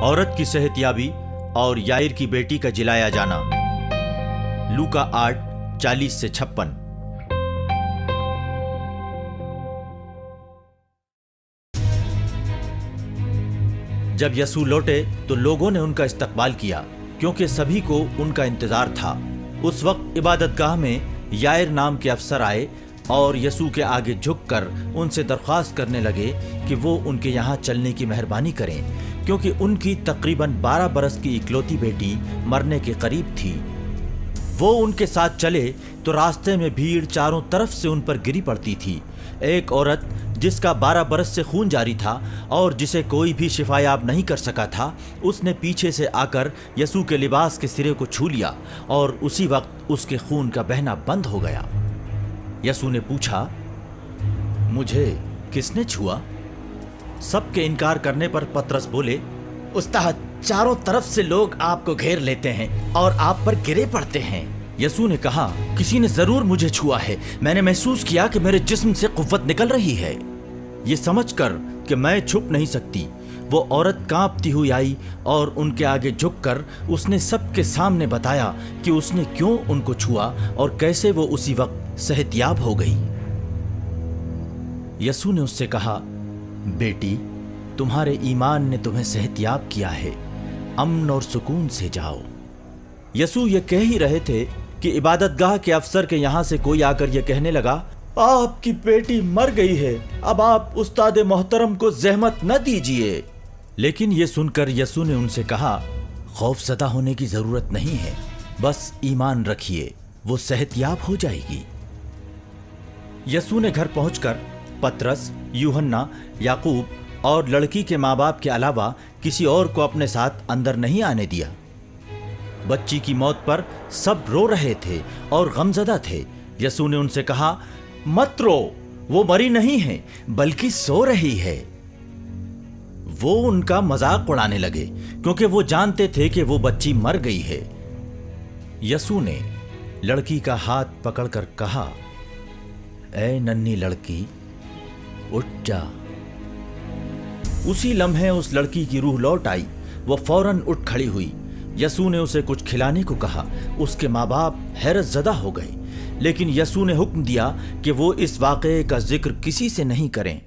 औरत की सेहतयाबी और याइर की बेटी का जिलाया जाना। लूका 8:40 से 56। जब यसू लौटे तो लोगों ने उनका इस्तकबाल किया, क्योंकि सभी को उनका इंतजार था। उस वक्त इबादतगाह में याइर नाम के अफसर आए और यसू के आगे झुककर उनसे दरख्वास्त करने लगे कि वो उनके यहाँ चलने की मेहरबानी करें, क्योंकि उनकी तकरीबन 12 बरस की इकलौती बेटी मरने के करीब थी। वो उनके साथ चले तो रास्ते में भीड़ चारों तरफ से उन पर गिरी पड़ती थी। एक औरत जिसका 12 बरस से खून जारी था और जिसे कोई भी शिफायाब नहीं कर सका था, उसने पीछे से आकर यसू के लिबास के सिरे को छू लिया और उसी वक्त उसके खून का बहना बंद हो गया। यसू ने पूछा, मुझे किसने छुआ? सबके इनकार करने पर पतरस बोले, उस्ताद, चारों तरफ से लोग आपको घेर लेते हैं और आप पर गिरे पड़ते हैं। यसू ने कहा, किसी ने जरूर मुझे छुआ है। मैंने महसूस किया कि मेरे जिस्म से कुव्वत निकल रही है। ये समझकर कि मैं छुप नहीं सकती, वो औरत कांपती हुई आई और उनके आगे झुककर उसने सबके सामने बताया कि उसने क्यों उनको छुआ और कैसे वो उसी वक्त सेहतयाब हो गई। यसू ने उससे कहा, बेटी, तुम्हारे ईमान ने तुम्हें सेहतयाब किया है, अमन और सुकून से जाओ। यसू ये कह ही रहे थे कि इबादतगाह के अफसर के यहाँ से कोई आकर यह कहने लगा, आपकी बेटी मर गई है, अब आप उस्ताद मोहतरम को जहमत न दीजिए। लेकिन ये सुनकर यसू ने उनसे कहा, खौफज़दा होने की जरूरत नहीं है, बस ईमान रखिए, वो सेहतयाब हो जाएगी। यसू ने घर पहुंचकर पतरस, यूहन्ना, याकूब और लड़की के माँ बाप के अलावा किसी और को अपने साथ अंदर नहीं आने दिया। बच्ची की मौत पर सब रो रहे थे और गमज़दा थे। यसू ने उनसे कहा, मत रो, वो मरी नहीं है बल्कि सो रही है। वो उनका मजाक उड़ाने लगे, क्योंकि वो जानते थे कि वो बच्ची मर गई है। यसू ने लड़की का हाथ पकड़कर कहा, ऐ नन्ही लड़की, उठ जा। उसी लम्हे उस लड़की की रूह लौट आई। वो फौरन उठ खड़ी हुई। यसू ने उसे कुछ खिलाने को कहा। उसके माँ बाप हैरत ज़दा हो गए, लेकिन यसू ने हुक्म दिया कि वो इस वाक़े का जिक्र किसी से नहीं करें।